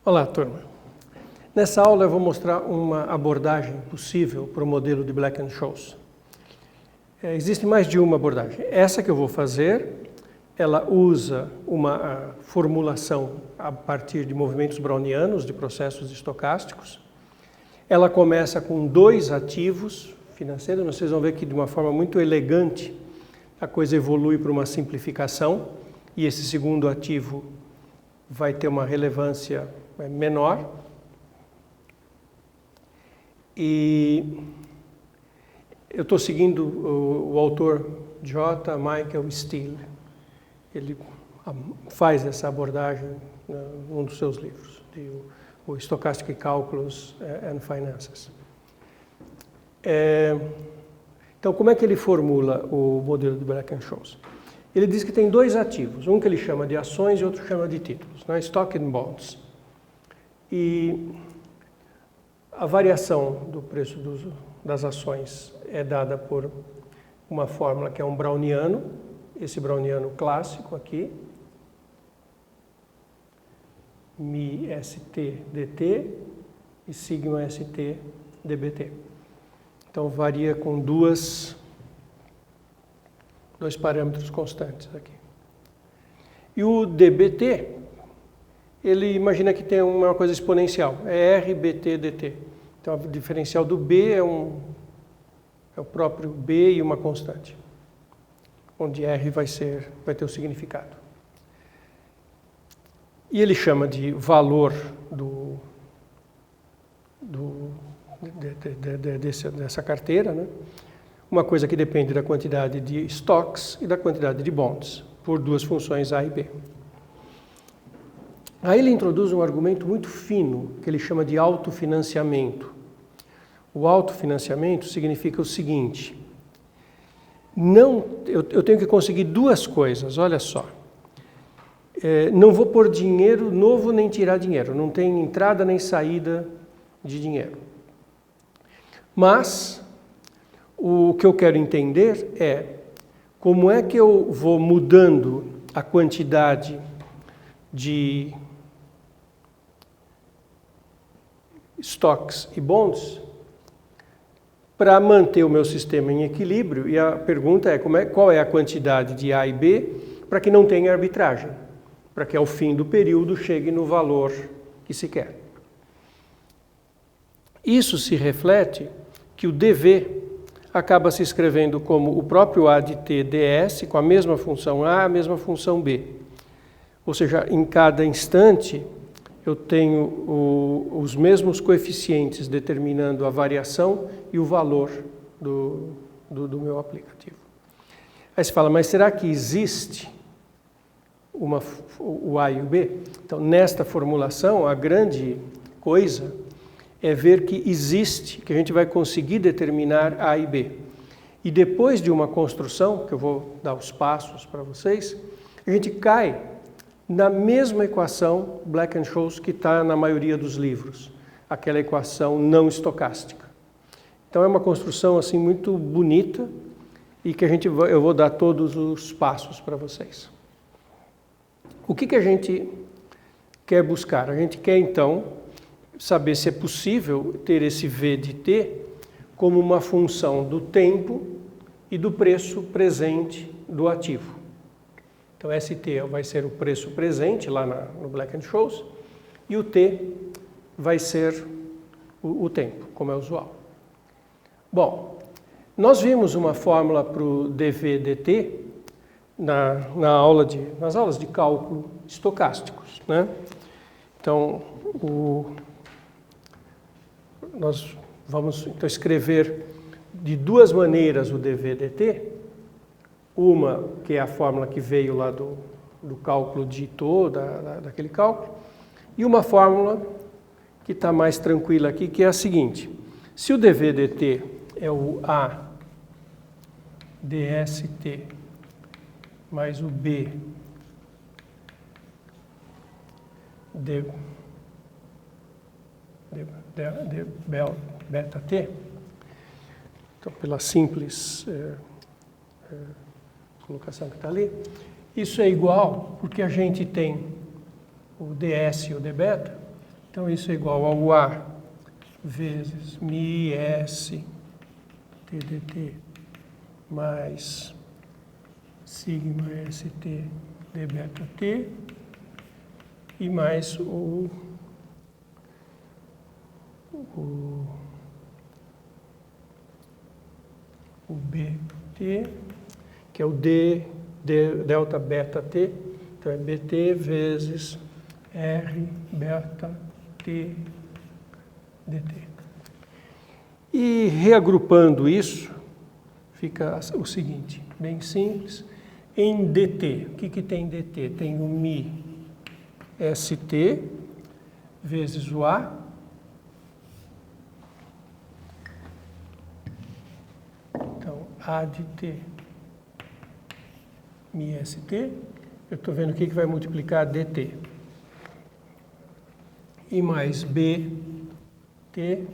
Olá, turma. Nessa aula eu vou mostrar uma abordagem possível para o modelo de Black-Scholes. Existe mais de uma abordagem. Essa que eu vou fazer, ela usa uma formulação a partir de movimentos brownianos, de processos estocásticos. Ela começa com dois ativos financeiros. Vocês vão ver que de uma forma muito elegante a coisa evolui para uma simplificação e esse segundo ativo vai ter uma relevância menor. E eu estou seguindo o autor J. Michael Steele. Ele faz essa abordagem em um dos seus livros, o Stochastic Calculus and Finances. Então, como é que ele formula o modelo de Black-Scholes? Ele diz que tem dois ativos, um que ele chama de ações e outro chama de títulos, né? Stock and bonds. E a variação do preço das ações é dada por uma fórmula que é um browniano, esse browniano clássico aqui, mi st dt e sigma st dbt. Então varia com dois parâmetros constantes aqui. E o dbt, ele imagina que tem uma coisa exponencial, é rbt dt. Então o diferencial do b é o próprio b e uma constante, onde r vai ter o significado. E ele chama de valor dessa carteira, né? Uma coisa que depende da quantidade de stocks e da quantidade de bonds, por duas funções A e B. Aí ele introduz um argumento muito fino, que ele chama de autofinanciamento. O autofinanciamento significa o seguinte: eu tenho que conseguir duas coisas, olha só. Não vou pôr dinheiro novo nem tirar dinheiro, não tem entrada nem saída de dinheiro. Mas o que eu quero entender é como é que eu vou mudando a quantidade de stocks e bonds para manter o meu sistema em equilíbrio. E a pergunta é, qual é a quantidade de A e B para que não tenha arbitragem, para que ao fim do período chegue no valor que se quer. Isso se reflete que o DV acaba se escrevendo como o próprio A de T ds, com a mesma função A, a mesma função B. Ou seja, em cada instante eu tenho os mesmos coeficientes determinando a variação e o valor do meu aplicativo. Aí você fala, mas será que existe o A e o B? Então, nesta formulação, a grande coisa é ver que existe, que a gente vai conseguir determinar A e B. E depois de uma construção, que eu vou dar os passos para vocês, a gente cai na mesma equação Black-Scholes que está na maioria dos livros, aquela equação não estocástica. Então é uma construção assim muito bonita e que eu vou dar todos os passos para vocês. O que a gente quer buscar? A gente quer então saber se é possível ter esse V de T como uma função do tempo e do preço presente do ativo. Então, ST vai ser o preço presente lá no Black-Scholes e o T vai ser o tempo, como é usual. Bom, nós vimos uma fórmula para o dV/dt nas aulas de cálculo estocásticos, né? Então, nós vamos então escrever de duas maneiras o dV/dt, uma que é a fórmula que veio lá do cálculo de Ito, daquele cálculo, e uma fórmula que está mais tranquila aqui, que é a seguinte: se o dV/dt é o A dSt mais o B de beta t, então pela simples colocação que está ali, isso é igual porque a gente tem o ds e o d beta Então isso é igual ao A vezes μs t dt mais sigma st d beta t e mais o bt, que é o d delta beta t, então é bt vezes r beta t dt. E reagrupando isso, fica o seguinte, bem simples. Em dt, o que tem dt? Tem o μ st vezes o a, então a de t μ st, eu estou vendo o que vai multiplicar dt, e mais b t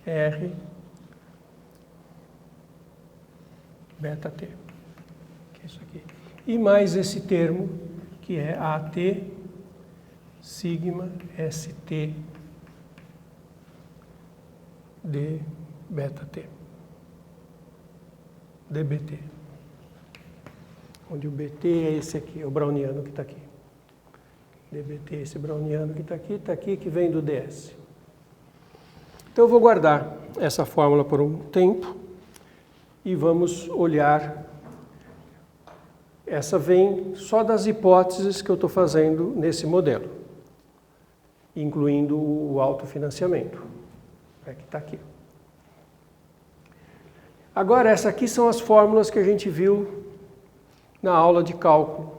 r beta t, que é isso aqui, e mais esse termo que é at sigma st d beta t, dbt, onde o bt é esse aqui, é o browniano que está aqui. dbt, esse browniano que está aqui, que vem do ds. Então eu vou guardar essa fórmula por um tempo e vamos olhar. Essa vem só das hipóteses que eu estou fazendo nesse modelo, incluindo o autofinanciamento, que está aqui. Agora, essas aqui são as fórmulas que a gente viu na aula de cálculo.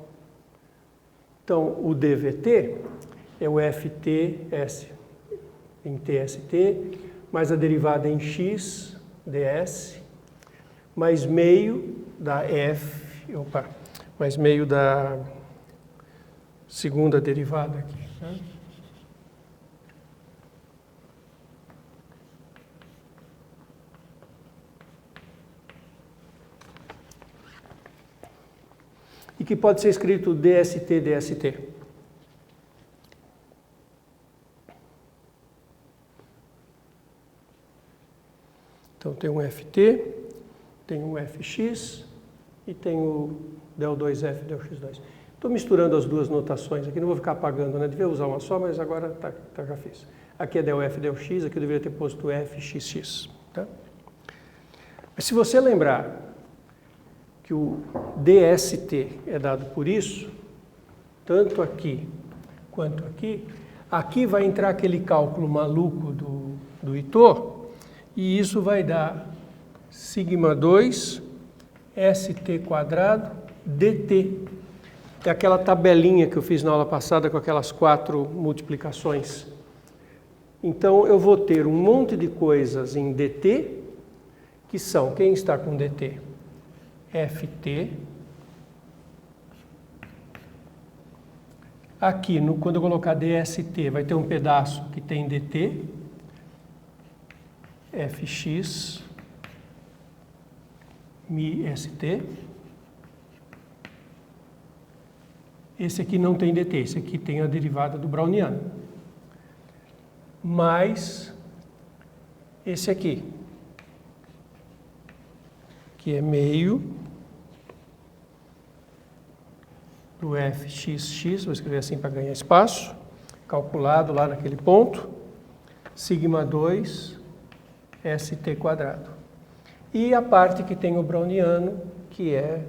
Então, o dvt é o ft em tst, mais a derivada em x ds, mais meio da mais meio da segunda derivada aqui. Né? E que pode ser escrito dst, dst. Então tem um ft, tem um fx e tem o del2f, delx2. Estou misturando as duas notações aqui, não vou ficar apagando, né? Devia usar uma só, mas agora já fiz. Aqui é del_f, del_x, aqui eu deveria ter posto fxx. Tá? Mas se você lembrar que o dst é dado por isso, tanto aqui quanto aqui, aqui vai entrar aquele cálculo maluco do Ito, e isso vai dar sigma 2 st quadrado dt. É aquela tabelinha que eu fiz na aula passada com aquelas 4 multiplicações. Então eu vou ter um monte de coisas em dt, que são, quem está com dt? ft. Aqui, quando eu colocar dst, vai ter um pedaço que tem dt, fx, μst. Esse aqui não tem dt, esse aqui tem a derivada do browniano. Mais esse aqui, que é meio do fxx, vou escrever assim para ganhar espaço, calculado lá naquele ponto, sigma 2 st quadrado. E a parte que tem o browniano, que é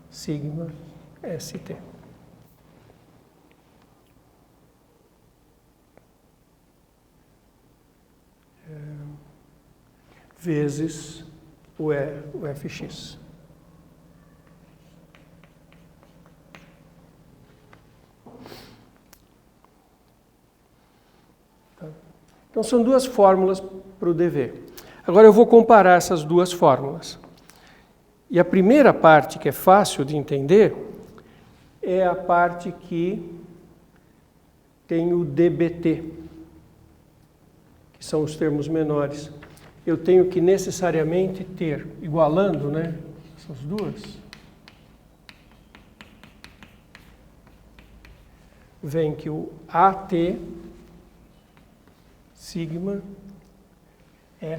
sigma st. Vezes o fx. Tá? Então são duas fórmulas para o dv. Agora eu vou comparar essas duas fórmulas. E a primeira parte, que é fácil de entender, é a parte que tem o dbt, que são os termos menores. Eu tenho que necessariamente ter, igualando, né, essas duas, vem que o AT sigma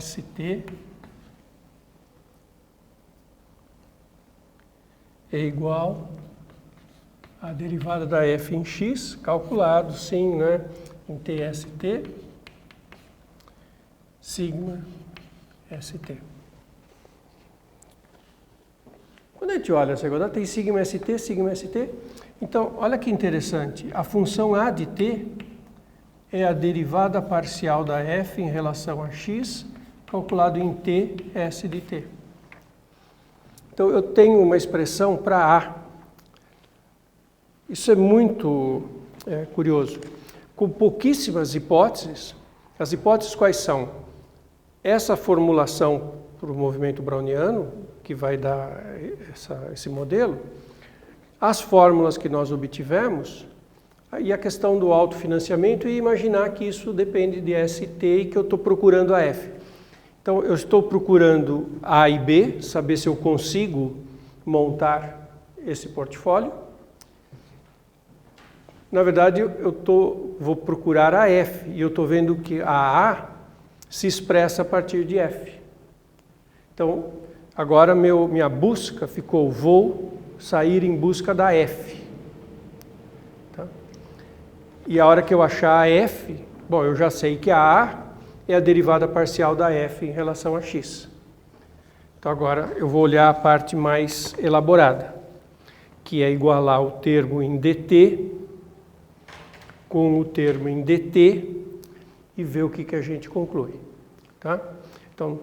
ST é igual à derivada da f em x, calculado, sim, né, em TST, sigma ST. Quando a gente olha essa igualdade, tem sigma ST, então, olha que interessante, a função A de t é a derivada parcial da f em relação a x, calculado em t, S de t. Então, eu tenho uma expressão para A. Isso é muito curioso. Com pouquíssimas hipóteses, as hipóteses quais são? Essa formulação para o movimento browniano, que vai dar esse modelo, as fórmulas que nós obtivemos, e a questão do autofinanciamento e imaginar que isso depende de ST e que eu estou procurando a F. Então, eu estou procurando A e B, saber se eu consigo montar esse portfólio. Na verdade, vou procurar a F e eu estou vendo que a A se expressa a partir de F. Então, agora minha busca ficou, vou sair em busca da F. Tá? E a hora que eu achar a F, bom, eu já sei que a A é a derivada parcial da F em relação a x. Então agora eu vou olhar a parte mais elaborada, que é igualar o termo em dt com o termo em dt e ver o que a gente conclui. Tá? Então,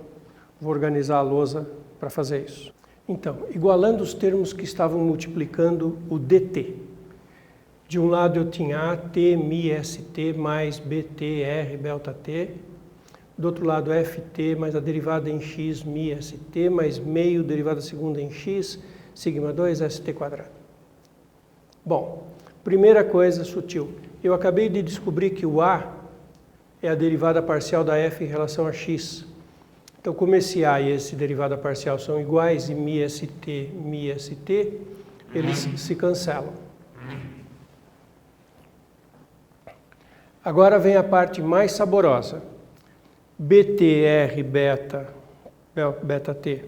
vou organizar a lousa para fazer isso. Então, igualando os termos que estavam multiplicando o dt. De um lado eu tinha AT, MI, mais BT, R, delta T. Do outro lado, ft mais a derivada em x, mi, st, mais meio, derivada segunda em x, sigma 2, st quadrado. Bom, primeira coisa sutil. Eu acabei de descobrir que o a é a derivada parcial da f em relação a x. Então, como esse a e esse derivada parcial são iguais, e mi, st, eles se cancelam. Agora vem a parte mais saborosa. BTR beta t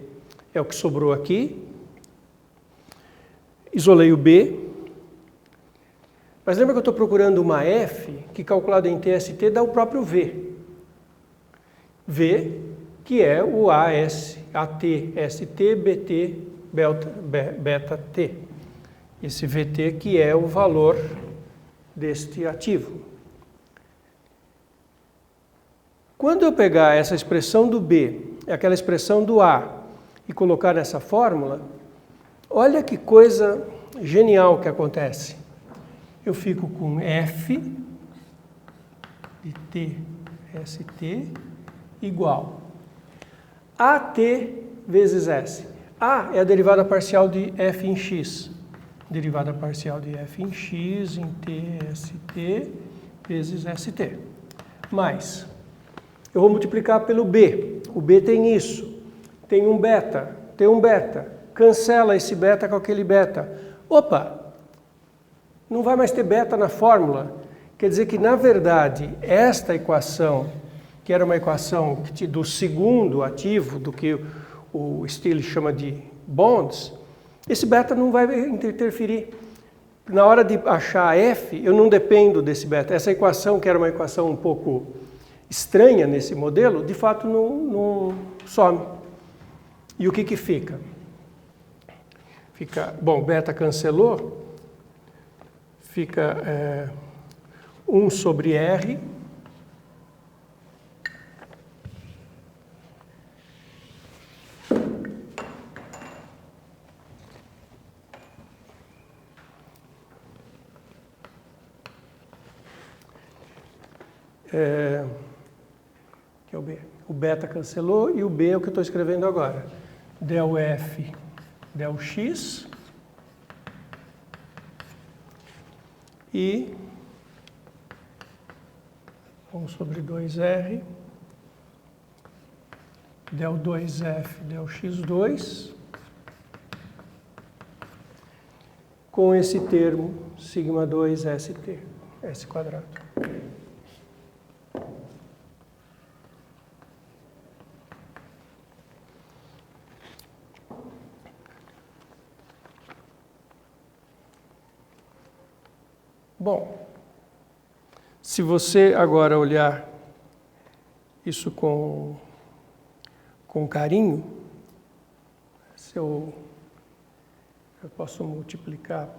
é o que sobrou aqui. Isolei o B. Mas lembra que eu estou procurando uma F que calculada em TST dá o próprio V. V, que é o AT, ST, BT, beta T. Esse VT que é o valor deste ativo. Quando eu pegar essa expressão do B, aquela expressão do A, e colocar nessa fórmula, olha que coisa genial que acontece. Eu fico com F de T, ST, igual AT vezes S. A é a derivada parcial de F em X. Derivada parcial de F em X em TST vezes ST. Mais... eu vou multiplicar pelo B. O B tem isso. Tem um beta. Cancela esse beta com aquele beta. Opa! Não vai mais ter beta na fórmula. Quer dizer que, na verdade, esta equação, que era uma equação do segundo ativo, do que o Steele chama de bonds, esse beta não vai interferir. Na hora de achar F, eu não dependo desse beta. Essa equação, que era uma equação um pouco estranha nesse modelo, de fato não some. E o que fica? Bom, beta cancelou, fica 1 sobre R que é o B. O beta cancelou e o B é o que eu estou escrevendo agora. Del F, del X e 1 sobre 2R, del 2F, del X2, com esse termo sigma 2 ST, S quadrado. Bom, se você agora olhar isso com carinho, se eu posso multiplicar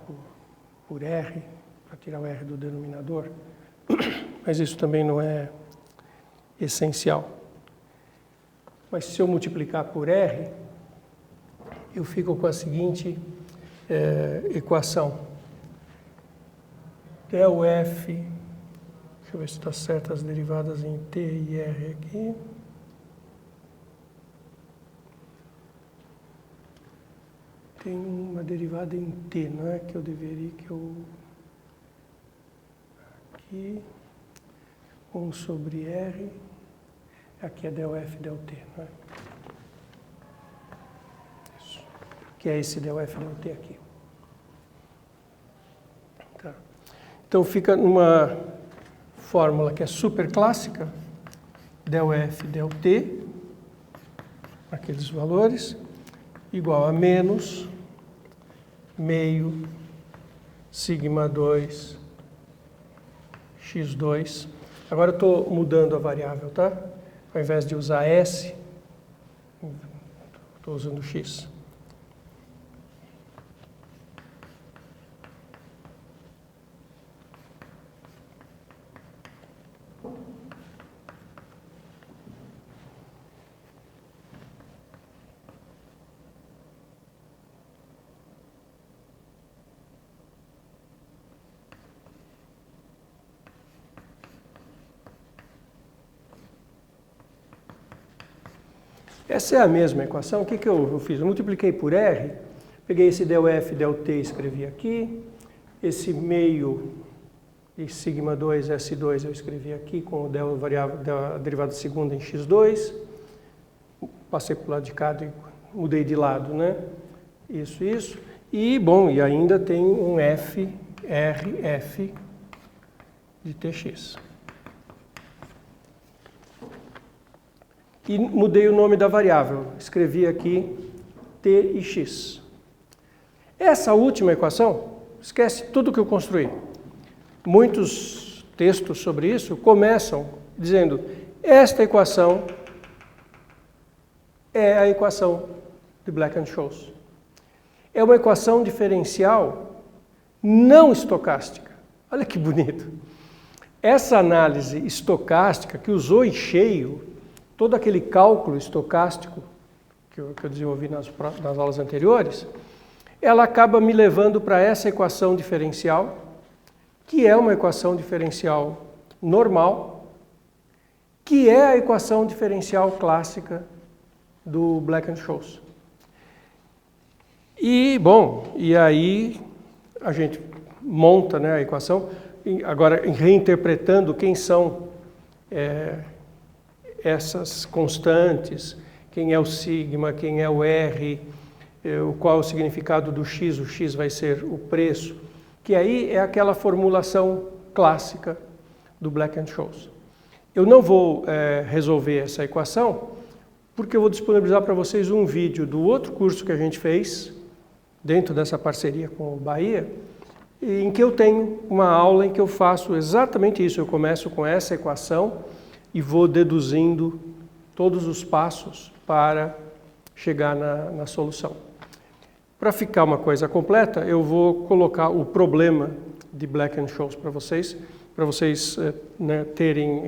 por R, para tirar o R do denominador, mas isso também não é essencial. Mas se eu multiplicar por R, eu fico com a seguinte equação. Del F, deixa eu ver se está certo as derivadas em T e R aqui. Tem uma derivada em T, não é que eu deveria, aqui, 1 sobre R, aqui é del F, del T, não é? Isso, que é esse del F, del T aqui. Tá. Então fica numa fórmula que é super clássica, del F, del T, aqueles valores, igual a menos meio sigma 2 x2. Agora eu estou mudando a variável, tá? Ao invés de usar S, estou usando x. Essa é a mesma equação. O que eu fiz? Eu multipliquei por R, peguei esse del F, del T e escrevi aqui. Esse meio de sigma 2, S2 eu escrevi aqui com o del variável da derivada segunda em x2. Passei para o lado de cá e mudei de lado, né? Isso. E, bom, e ainda tem um F, R, F de Tx. E mudei o nome da variável, escrevi aqui t e x. Essa última equação, esquece tudo que eu construí. Muitos textos sobre isso começam dizendo: esta equação é a equação de Black-Scholes. É uma equação diferencial não estocástica. Olha que bonito. Essa análise estocástica que usou em cheio todo aquele cálculo estocástico que eu desenvolvi nas aulas anteriores, ela acaba me levando para essa equação diferencial, que é uma equação diferencial normal, que é a equação diferencial clássica do Black-Scholes. E, bom, e aí a gente monta, né, a equação, agora reinterpretando quem são essas constantes, quem é o sigma, quem é o R, qual é o significado do x, o x vai ser o preço, que aí é aquela formulação clássica do Black-Scholes. Eu não vou resolver essa equação, porque eu vou disponibilizar para vocês um vídeo do outro curso que a gente fez, dentro dessa parceria com o Bahia, em que eu tenho uma aula em que eu faço exatamente isso. Eu começo com essa equação e vou deduzindo todos os passos para chegar na solução. Para ficar uma coisa completa, eu vou colocar o problema de Black-Scholes para vocês né, terem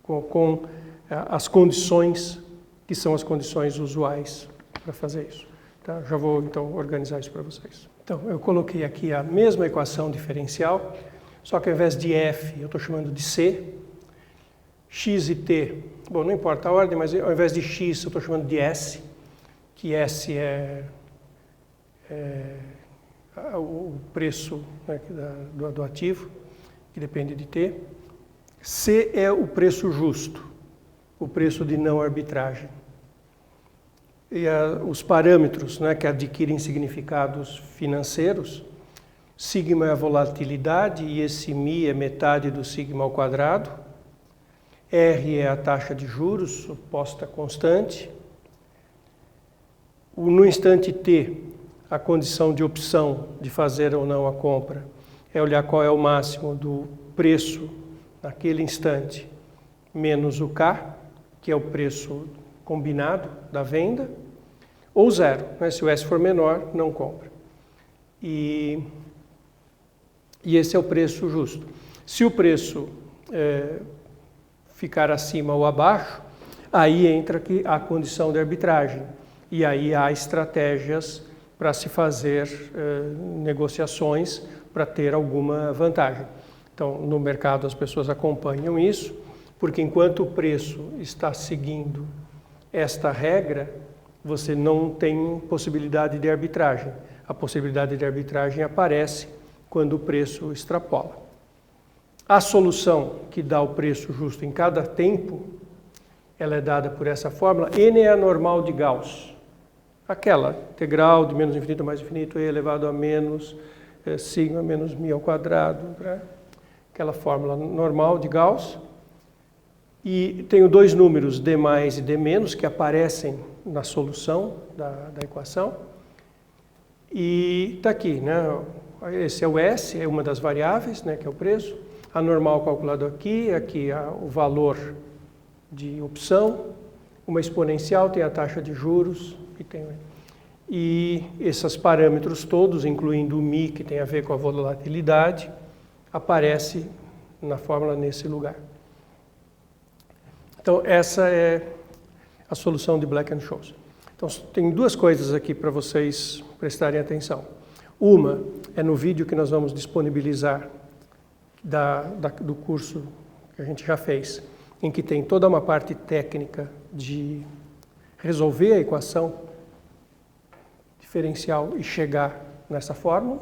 com as condições que são as condições usuais para fazer isso. Tá? Já vou então organizar isso para vocês. Então, eu coloquei aqui a mesma equação diferencial, só que ao invés de F, eu estou chamando de C. X e T, bom, não importa a ordem, mas ao invés de X eu estou chamando de S, que S é o preço, né, do ativo, que depende de T. C é o preço justo, o preço de não arbitragem. E os parâmetros, né, que adquirem significados financeiros, sigma é a volatilidade e esse μ é metade do sigma ao quadrado. R é a taxa de juros, suposta constante. No instante T, a condição de opção de fazer ou não a compra é olhar qual é o máximo do preço naquele instante, menos o K, que é o preço combinado da venda, ou zero, né? Se o S for menor, não compra. E esse é o preço justo. Se o preço ficar acima ou abaixo, aí entra a condição de arbitragem. E aí há estratégias para se fazer negociações para ter alguma vantagem. Então, no mercado as pessoas acompanham isso, porque enquanto o preço está seguindo esta regra, você não tem possibilidade de arbitragem. A possibilidade de arbitragem aparece quando o preço extrapola. A solução que dá o preço justo em cada tempo, ela é dada por essa fórmula. N é a normal de Gauss. Aquela integral de menos infinito a mais infinito, e elevado a menos sigma menos μ ao quadrado, né? Aquela fórmula normal de Gauss. E tenho dois números, d mais e d menos, que aparecem na solução da equação. E está aqui, né? Esse é o S, é uma das variáveis, né, que é o preço. A normal calculado aqui o valor de opção. Uma exponencial tem a taxa de juros. E esses parâmetros todos, incluindo o μ, que tem a ver com a volatilidade, aparece na fórmula nesse lugar. Então, essa é a solução de Black-Scholes. Então, tem duas coisas aqui para vocês prestarem atenção. Uma é no vídeo que nós vamos disponibilizar do curso que a gente já fez, em que tem toda uma parte técnica de resolver a equação diferencial e chegar nessa fórmula.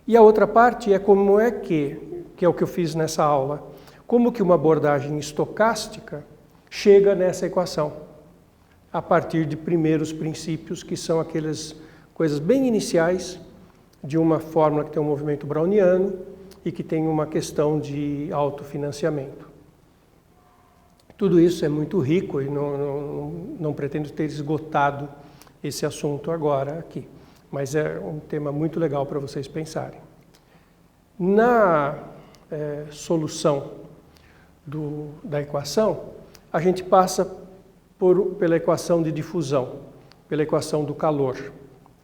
E a outra parte é como é que é o que eu fiz nessa aula, como que uma abordagem estocástica chega nessa equação, a partir de primeiros princípios, que são aquelas coisas bem iniciais de uma fórmula que tem um movimento browniano e que tem uma questão de autofinanciamento. Tudo isso é muito rico e não pretendo ter esgotado esse assunto agora aqui, mas é um tema muito legal para vocês pensarem. Na solução da equação, a gente passa pela equação de difusão, pela equação do calor.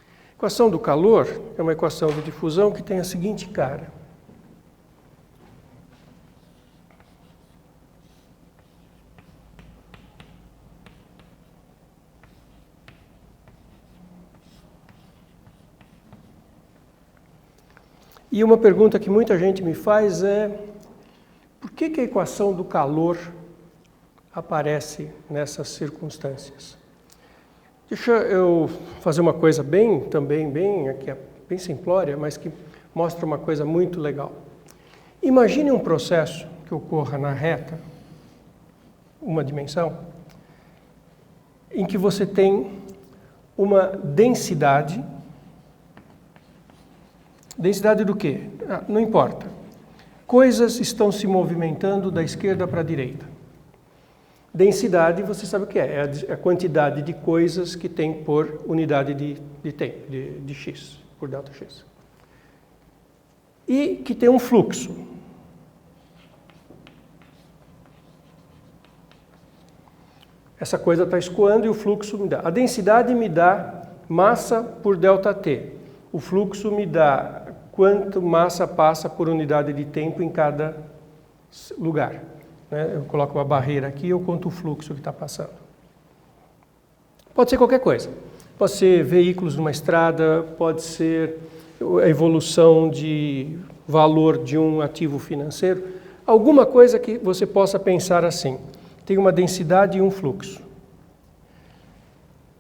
A equação do calor é uma equação de difusão que tem a seguinte cara. E uma pergunta que muita gente me faz é: por que a equação do calor aparece nessas circunstâncias? Deixa eu fazer uma coisa bem simplória, mas que mostra uma coisa muito legal. Imagine um processo que ocorra na reta, uma dimensão, em que você tem uma densidade. Densidade do quê? Não importa. Coisas estão se movimentando da esquerda para a direita. Densidade, você sabe o que é? É a quantidade de coisas que tem por unidade de tempo, de x, por delta x. E que tem um fluxo. Essa coisa está escoando e o fluxo me dá. A densidade me dá massa por delta t. O fluxo me dá quanto massa passa por unidade de tempo em cada lugar. Eu coloco uma barreira aqui e eu conto o fluxo que está passando. Pode ser qualquer coisa. Pode ser veículos numa estrada, pode ser a evolução de valor de um ativo financeiro. Alguma coisa que você possa pensar assim. Tem uma densidade e um fluxo.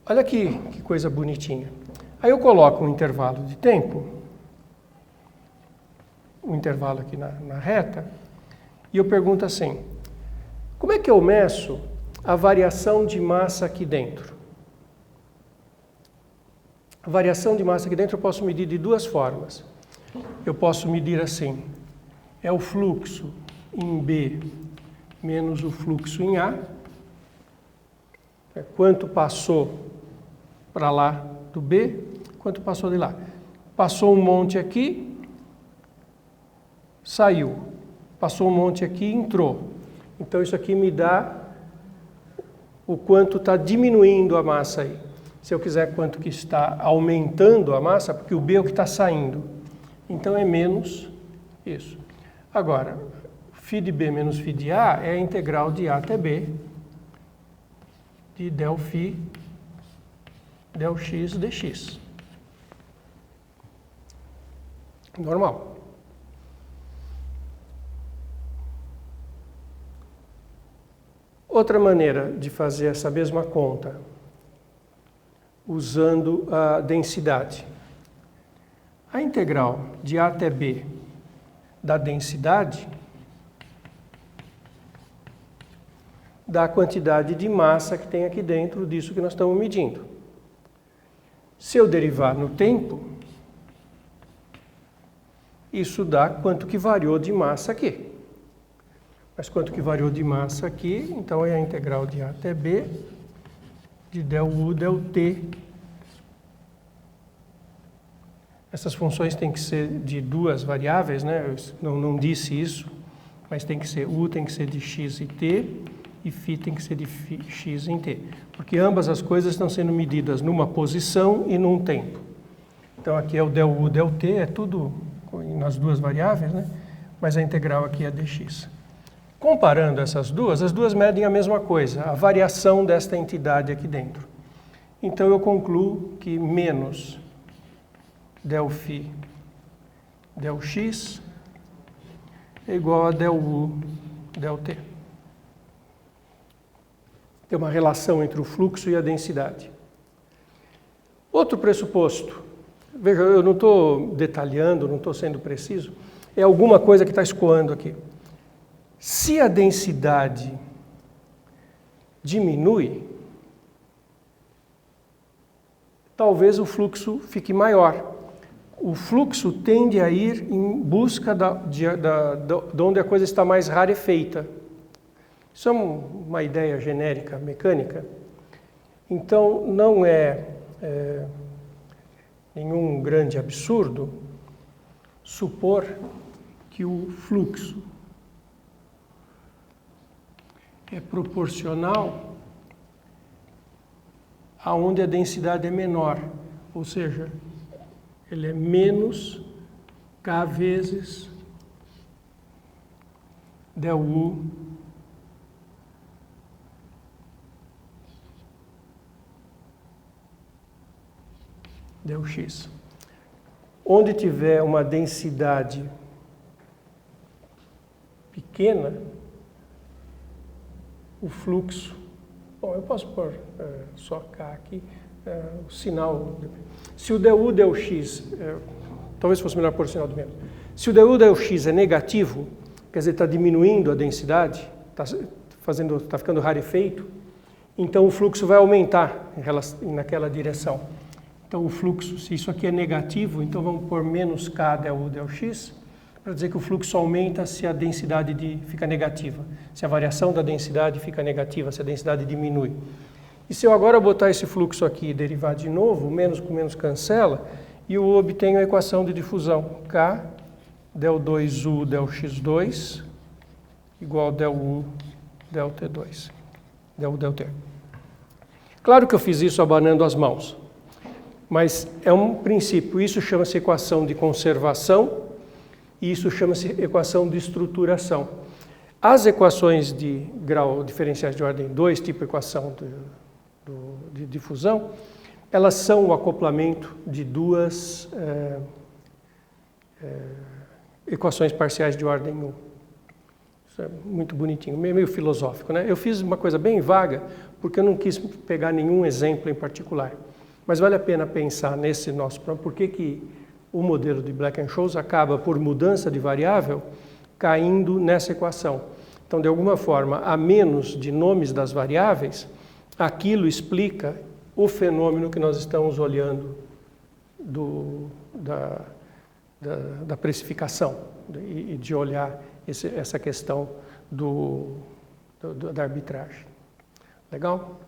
Olha aqui que coisa bonitinha. Aí eu coloco um intervalo de tempo, um intervalo aqui na reta, e eu pergunto assim: como é que eu meço a variação de massa aqui dentro? A variação de massa aqui dentro eu posso medir de duas formas. Eu posso medir assim: é o fluxo em B menos o fluxo em A. Quanto passou para lá do B, quanto passou de lá. Passou um monte aqui, saiu. Passou um monte aqui e entrou. Então isso aqui me dá o quanto está diminuindo a massa aí. Se eu quiser quanto que está aumentando a massa, porque o B é o que está saindo. Então é menos isso. Agora, φ de B menos φ de A é a integral de A até B de del φ del x dx. Normal. Outra maneira de fazer essa mesma conta, usando a densidade. A integral de A até B da densidade dá a quantidade de massa que tem aqui dentro disso que nós estamos medindo. Se eu derivar no tempo, isso dá quanto que variou de massa aqui. Mas quanto que variou de massa aqui, então é a integral de A até B de del U del T. Essas funções têm que ser de duas variáveis, né? Eu não disse isso, mas tem que ser U tem que ser de x e t, e φ tem que ser de x em t. Porque ambas as coisas estão sendo medidas numa posição e num tempo. Então aqui é o del U del T, é tudo nas duas variáveis, né? Mas a integral aqui é dx. Comparando essas duas, as duas medem a mesma coisa, a variação desta entidade aqui dentro. Então eu concluo que menos del φ del x é igual a del U del T. Tem uma relação entre o fluxo e a densidade. Outro pressuposto, veja, eu não estou detalhando, não estou sendo preciso, é alguma coisa que está escoando aqui. Se a densidade diminui, talvez o fluxo fique maior. O fluxo tende a ir em busca de onde a coisa está mais rarefeita. Isso é uma ideia genérica, mecânica. Então, não é nenhum grande absurdo supor que o fluxo é proporcional aonde a densidade é menor, ou seja, ele é menos K vezes del U del x. Onde tiver uma densidade pequena, o fluxo, bom, eu posso pôr só K aqui, o sinal, se o del U del x, talvez fosse melhor pôr o sinal do menos, se o del U del x é negativo, quer dizer, está diminuindo a densidade, está ficando rarefeito, então o fluxo vai aumentar naquela direção. Então o fluxo, se isso aqui é negativo, então vamos pôr menos K del U del x, para dizer que o fluxo aumenta se a densidade fica negativa, se a variação da densidade fica negativa, se a densidade diminui. E se eu agora botar esse fluxo aqui e derivar de novo, menos com menos cancela, e eu obtenho a equação de difusão, K del 2U del x2 igual del U del T2, del U del T. Claro que eu fiz isso abanando as mãos, mas é um princípio, isso chama-se equação de conservação, e isso chama-se equação de estruturação. As equações de grau diferenciais de ordem 2, tipo equação de difusão, elas são o acoplamento de duas equações parciais de ordem 1. Isso é muito bonitinho, meio filosófico, né? Eu fiz uma coisa bem vaga, porque eu não quis pegar nenhum exemplo em particular. Mas vale a pena pensar nesse nosso problema, por que o modelo de Black-Scholes acaba, por mudança de variável, caindo nessa equação. Então, de alguma forma, a menos de nomes das variáveis, aquilo explica o fenômeno que nós estamos olhando da precificação e de olhar essa questão da arbitragem. Legal?